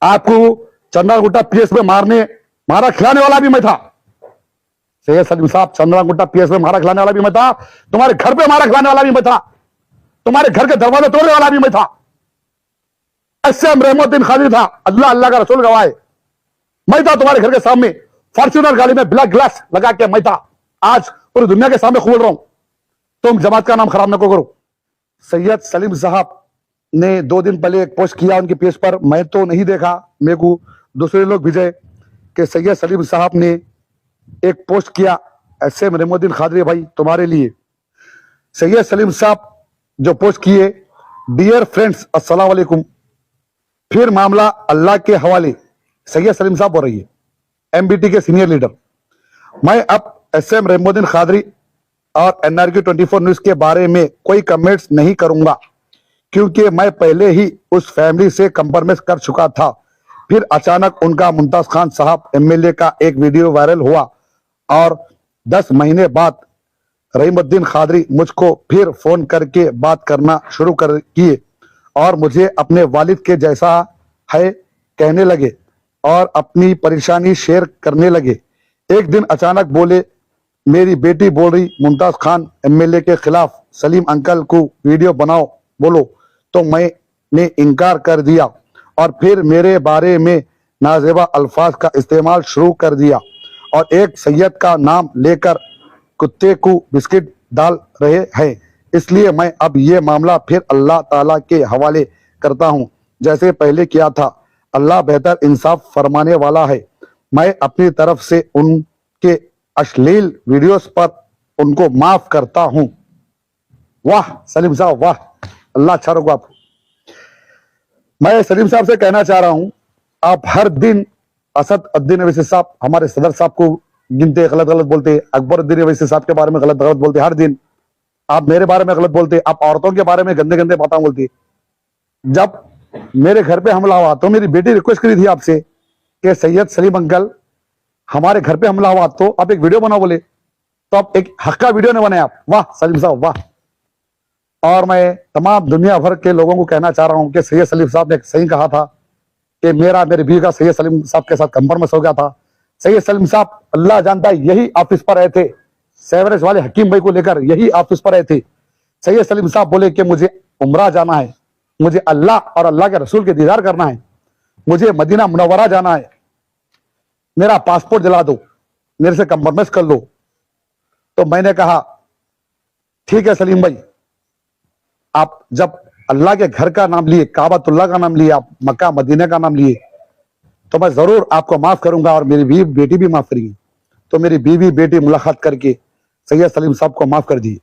आपको चंद्रा गुट्टा पीएस में मारा खिलाने वाला भी मैं था। सैयद सलीम साहब, चंद्रा गुट्टा पीएस में मारा खिलाने वाला भी मैं था, तुम्हारे घर पे मारा खिलाने वाला भी मैं था, तुम्हारे घर के दरवाजे तोड़ने वाला भी मैं था। एसएम रहमुद्दीन खादरी था, अल्लाह अल्लाह का रसूल गवाह है, मैं था तुम्हारे घर के सामने फॉर्च्यूनर गाड़ी में ब्लैक ग्लास लगा के मैं था। आज पूरी दुनिया के सामने खोल रहा हूं, तुम जमात का नाम खराब न करो। सैयद सलीम साहब ने 2 दिन पहले एक पोस्ट किया उनके पेज पर, मैं तो नहीं देखा, मेरे को दूसरे लोग भेजे कि सैयद सलीम साहब ने एक पोस्ट किया एसएम रहमुद्दीन खादरी भाई तुम्हारे लिए। सैयद सलीम साहब जो पोस्ट किए, डियर फ्रेंड्स अस्सलाम वालेकुम, फिर मामला अल्लाह के हवाले। सैयद सलीम साहब बोल रही है, एमबीटी के सीनियर लीडर। मैं अब एसएम रहमुद्दीन खादरी और एनआरके 24 न्यूज के बारे में कोई कमेंट्स नहीं करूंगा, क्योंकि मैं पहले ही उस फैमिली से कंप्रोमाइज कर चुका था। फिर अचानक उनका मुमताज खान साहब एमएलए का एक वीडियो वायरल हुआ और 10 महीने बाद रहमुद्दीन खादरी मुझको फिर फोन करके बात करना शुरू कर किए और मुझे अपने वालिद के जैसा है कहने लगे और अपनी परेशानी शेयर करने लगे। एक दिन अचानक बोले, मेरी बेटी बोल रही मुमताज खान एमएलए के खिलाफ सलीम अंकल को वीडियो बनाओ बोलो, तो मैंने इनकार कर दिया और फिर मेरे बारे में नाजेबा अल्फाज का इस्तेमाल शुरू कर दिया और एक सैयद का नाम लेकर कुत्ते को बिस्किट डाल रहे हैं। इसलिए मैं अब ये मामला फिर अल्लाह ताला के हवाले करता हूं, जैसे पहले किया था। अल्लाह बेहतर इंसाफ फरमाने वाला है। मैं अपनी तरफ से उनके अश्लील वीडियोस पर उनको माफ करता हूं। वाह सलीम साहब वाह, अल्लाह अच्छा रखो आपको। मैं सलीम साहब से कहना चाह रहा हूं, आप हर दिन असदुद्दीन ओवैसी साहब हमारे सदर साहब को गिनते, गलत गलत बोलते, अकबरुद्दीन ओवैसी साहब के बारे में गलत गलत बोलते, हर दिन आप मेरे बारे में गलत बोलते, आप औरतों के बारे में गंदे गंदे बातें बोलती। जब मेरे घर पे हमला हुआ तो मेरी बेटी रिक्वेस्ट करी थी आपसे कि सैयद सलीम अंकल हमारे घर पे हमला हुआ तो आप एक वीडियो बनाओ बोले, तो आप एक हक्का वीडियो ने बनाए आप। वाह सलीम साहब वाह। और मैं तमाम दुनिया भर के लोगों को कहना चाह रहा हूं कि सैयद सलीम साहब ने सही कहा था कि मेरी बीवी का सैयद सलीम साहब के साथ कंप्रोमाइज हो गया था। सैयद सलीम साहब अल्लाह जानता है यही ऑफिस पर रहे थे, सेवरेज वाले हकीम भाई को लेकर यही ऑफिस पर रहे थे। सैयद सलीम साहब बोले कि मुझे उम्रा जाना है, मुझे अल्लाह और अल्लाह के रसूल के दीदार करना है, मुझे मदीना मुनव्वरा जाना है, मेरा पासपोर्ट दिला दो, मेरे से कंप्रोमाइज कर लो। तो मैंने कहा ठीक है सलीम भाई, आप जब अल्लाह के घर का नाम लिए, काबतुल्लाह का नाम लिए, आप मक्का मदीना का नाम लिए, तो मैं जरूर आपको माफ करूंगा और मेरी बीवी बेटी भी माफ करेगी। तो मेरी बीवी बेटी मुलाकात करके सैयद सलीम साहब को माफ कर दी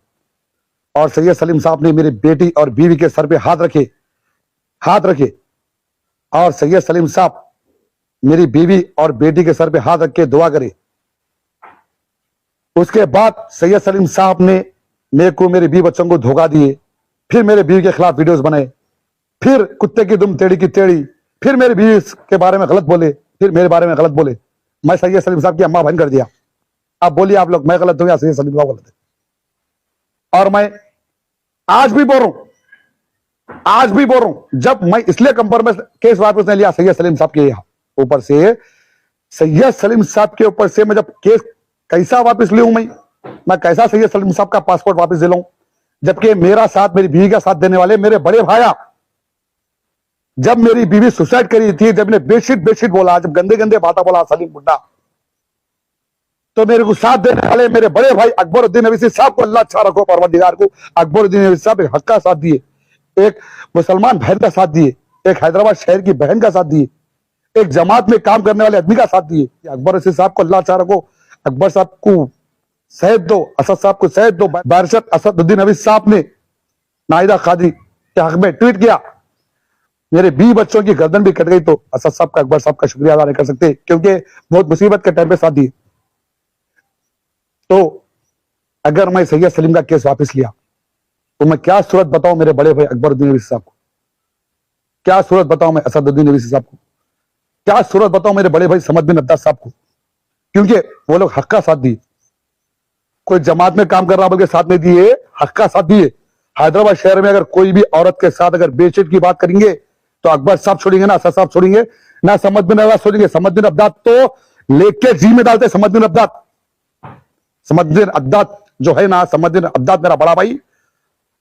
और सैयद सलीम साहब ने मेरी बेटी और बीवी के सर पे हाथ रखे और सैयद सलीम साहब मेरी बीवी और बेटी के सर पे हाथ रख के दुआ करे। उसके बाद सैयद सलीम साहब ने मेरे को, मेरे बीवी बच्चों को धोखा दिए, फिर मेरे बीवी के खिलाफ वीडियोस बनाए, फिर कुत्ते की दुम टेढ़ी की टेढ़ी, फिर मेरी बीवी के बारे में गलत बोले, फिर मेरे बारे में गलत बोले। मैं सैयद सलीम साहब की अम्मा बहन कर दिया। अब बोलिए आप लोग, मैं गलत हूं या सैयद सलीम साहब गलत है? और मैं आज भी बोल रहा हूं, जब मैं इसलिए कंप्रोमाइज केस वापस नहीं लिया सैयद सलीम साहब के ऊपर से, सैयद सलीम साहब के ऊपर से मैं जब केस कैसा वापस ले मैं कैसा सैयद सलीम साहब का पासपोर्ट वापस दिलाऊं, जबकि मेरा साथ, मेरी बीवी का साथ देने वाले मेरे बड़े भाया, जब मेरी बीवी सुसाइड करी थी, जब ने बेडशीट बोला, जब गंदे गंदे बातें बोला सलीम बुड्ढा, तो मेरे को साथ देने वाले मेरे बड़े भाई अकबरुद्दीन ओवैसी साहब को अल्लाह अच्छा रखो परवरदिगार को। अकबरुद्दीन ओवैसी साहब एक हक का साथ दिए, एक मुसलमान बहन का साथ दिए, एक हैदराबाद शहर की बहन का साथ दिए, एक जमात में काम करने वाले आदमी का साथ दिए। अकबर ओवैसी साहब को अल्लाह अच्छा रखो, अकबर साहब को सेहत दो, असद साहब को सेहत दो। बारिशर असदुद्दीन ओवैसी साहब ने नाहिदा कादरी के हक में ट्वीट किया, मेरे 20 बच्चों की गर्दन भी कट गई, तो असद साहब का, अकबर साहब का शुक्रिया अदा नहीं कर सकते, क्योंकि बहुत मुसीबत के टाइम पे साथ दिए। तो अगर मैं सैयद सलीम का केस वापस लिया तो मैं क्या सूरत बताऊं मेरे बड़े भाई अकबरुद्दीन ओवैसी साहब को, क्या सूरत बताऊं मैं असदुद्दीन ओवैसी साहब को, क्या सूरत बताऊं मेरे बड़े भाई समद बिन अब्बास साहब को, क्योंकि वो लोग हक का साथ दिए। कोई जमात में काम कर रहा बल्कि साथ में दिए, हक का साथ दिए। हैदराबाद शहर में अगर कोई भी औरत के साथ अगर बेइज्जती की बात करेंगे तो अकबर साहब छोड़ेंगे ना असद साहब छोड़ेंगे ना समद्दीन अब्दाद छोड़ेंगे। समद्दीन अब्दाद तो लेके जी में डालते। समद्दीन अब्दाद जो है ना, समद्दीन अब्दाद मेरा बड़ा भाई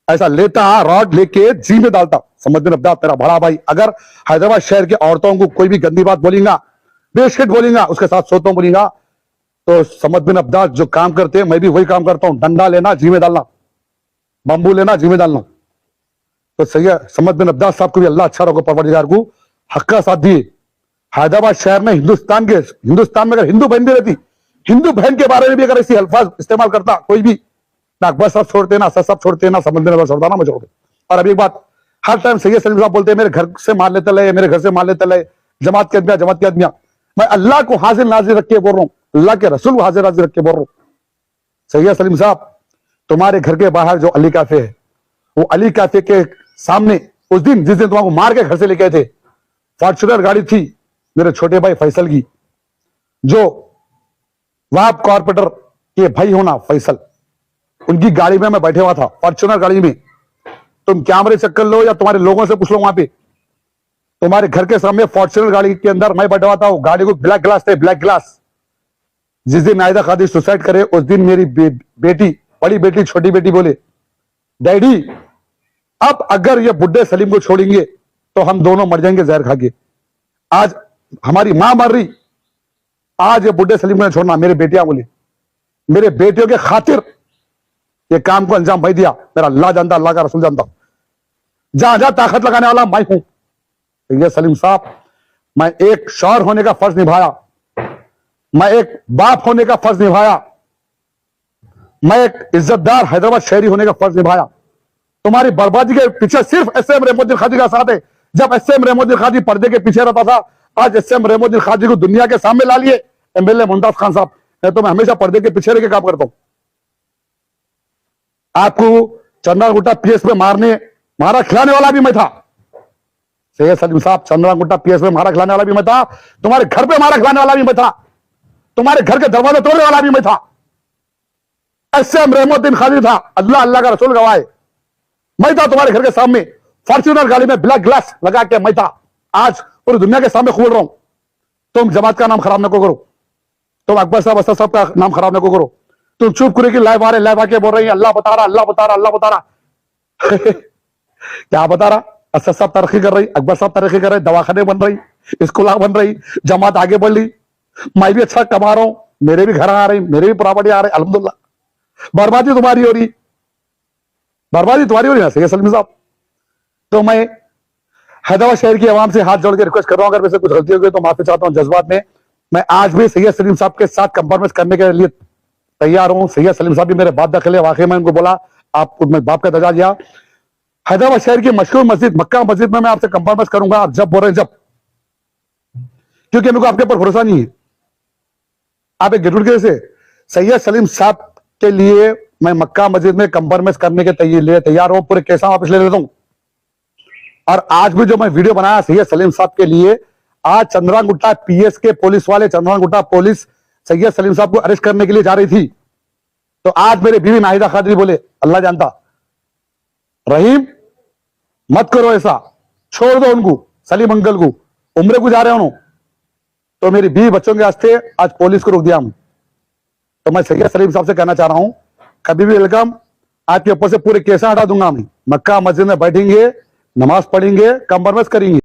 ऐसा लेता रॉड लेके जी में डालता। समद्दीन अब्दाद मेरा बड़ा भाई। अगर हैदराबाद शहर की औरतों को कोई भी गंदी बात बोलेगा, बेशक बोलेगा, उसके साथ सोता हूं बोलेगा, तो समद्दीन अब्दाद जो काम करते हैं मैं भी वही काम करता हूं। डंडा लेना जी में डालना, बंबू लेना जी में डालना। तो सही है, समद्दीन अब्दाद साहब को भी अल्लाह अच्छा रखो, परवरदिगार को हक का साथ दिए। हैदराबाद शहर में हिंदुस्तान में अगर हिंदू बहन भी रहती, हिंदू बहन के बारे में भी अगर ऐसी अल्फाज इस्तेमाल करता कोई भी, ना अकबर साहब छोड़ते, ना असद साहब छोड़ते, ना समद्दीन अब्दाद छोड़ता, ना मैं छोड़ते। और अभी एक बात, हर टाइम सैयद सलीम साहब बोलते हैं मेरे घर से मार लेते लए, मेरे घर से मार लेते लए, जमात के आदमियां। मैं अल्लाह को हाजिर नाजिर रख के बोल रहा हूं, अल्लाह के रसूल को हाजिर नाजिर रख के बोल रहा हूं। सैयद सलीम साहब, तुम्हारे घर के बाहर जो अली कैफे है, वो अली कैफे के सामने उस दिन जिस दिन तुम्हारे मार के घर से लेके आए थे, फॉर्च्यूनर गाड़ी थी मेरे छोटे भाई फैसल की, जो वाब कॉर्पोरेटर के भाई होना फैसल, उनकी गाड़ी में मैं बैठे हुआ था, फॉर्च्यूनर गाड़ी में। तुम कैमरे चेक कर लो या तुम्हारे लोगों से पूछ लो, वहां पे तुम्हारे घर के सामने फॉर्च्यूनर गाड़ी के अंदर मैं बैठा हुआ था। गाड़ी को ब्लैक ग्लास थे, ब्लैक ग्लास। जिस दिन नायदा खादी सुसाइड करे, उस दिन मेरी बेटी, बड़ी बेटी, छोटी बेटी बोले, डैडी अब अगर ये बुड्ढे सलीम को छोड़ेंगे तो हम दोनों मर जाएंगे जहर खा के। आज हमारी मां मर रही, आज ये बुड्ढे सलीम को छोड़ना। मेरे बेटियां बोली, मेरे बेटियों के खातिर ये काम को अंजाम भाई दिया। मेरा अल्लाह जानता, अल्लाह का रसूल जानता, जहां जहां ताकत लगाने वाला मैं हूं। सैयद सलीम साहब, मैं एक शौहर होने का फर्ज निभाया, मैं एक बाप होने का फर्ज निभाया, मैं एक इज्जतदार हैदराबाद शहरी होने का फर्ज निभाया। तुम्हारी बर्बादी के पीछे सिर्फ एस एम रहमतुल्लाह खादी का साथ है। जब एस एम रहमतुल्लाह खादी पर्दे के पीछे रहता था, आज एस एम रहमतुल्लाह खादी को दुनिया के सामने ला लिए एमएलए मुमताज खान साहब। तो मैं हमेशा पर्दे के पीछे रह के काम करता हूं। आपको चंद्रागुट्टा पीएस में मारा खिलाने वाला भी मैं था। सैयद सलीम साहब, चंद्रागुट्टा पीएस में मारा खिलाने वाला भी मैं था, तुम्हारे घर पे मारा खिलाने वाला भी मैं था, तुम्हारे घर के दरवाजे तोड़ने वाला भी मैं था। एसएम रहमतुल्लाह खादी था, अल्लाह का रसूल गवाह है। मैं था तुम्हारे घर के सामने फॉर्च्यूनर गाड़ी में ब्लैक ग्लास लगा के मैं था। आज पूरी दुनिया के सामने खोल रहा हूं। तुम जमात का नाम खराब न करो, तुम अकबर साहब, असद साहब का नाम खराब न करो। तुम चुप करे कि लाइव आ रहे, लाइव आके बोल रही है अल्लाह बता रहा, अल्लाह बता रहा, अल्लाह बता रहा। क्या बता रहा? असद साहब तरक्की कर रही, अकबर साहब तरक्की कर रहे, दवाखाने बन रही, स्कूल बन रही, जमात आगे बढ़ रही, मैं भी अच्छा कमा रहा हूं, मेरे भी घर आ रही, मेरे भी प्रॉपर्टी आ रही, अल्हम्दुलिल्लाह। बर्बादी तुम्हारी हो रही, बर्बादी तुम्हारी हो रही है सैयद सलीम साहब। तो मैं हैदराबाद शहर की आवाम से हाथ जोड़ के रिक्वेस्ट कर रहा हूं, अगर वैसे कुछ गलती हो गई तो माफी चाहता हूं जज्बात में। मैं आज भी सैयद सलीम साहब के साथ कंप्रोमाइज करने के लिए तैयार हूं। सैयद सलीम साहब भी मेरे बाप दाखिल है, वाकई में उनको बोला, आप मैं बाप का दर्जा दिया। हैदराबाद शहर की मशहूर मस्जिद मक्का मस्जिद में मैं आपसे कंप्रोमाइज करूंगा, आप जब बोल रहे हैं जब, क्योंकि मेरे को आपके ऊपर भरोसा नहीं है। आप एक गिरउट के से सैयद सलीम साहब के लिए मैं मक्का मस्जिद में कंप्रोमाइज करने के लिए तैयार हूं, पूरे केसा वापस ले लेता हूं। और आज भी जो मैं वीडियो बनाया सैयद सलीम साहब के लिए, आज चंद्रागुट्टा पीएस के पुलिस वाले, चंद्रागुट्टा पुलिस सैयद सलीम साहब को अरेस्ट करने के लिए जा रही थी। तो आज मेरे बीवी नाहिदा खादी बोले, अल्लाह जानता, रहीम मत करो ऐसा, छोड़ दो उनको, सलीम अंकल को, उम्र को जा रहे हो। तो मेरी बीवी बच्चों के वास्ते आज पुलिस को रोक दिया हम। तो मैं सैयद सलीम साहब से कहना चाह रहा हूं, कभी भी वेलकम, आपके ऊपर से पूरे केस हटा दूंगा। मैं मक्का मस्जिद में बैठेंगे, नमाज पढ़ेंगे, कंप्रोमाइज करेंगे।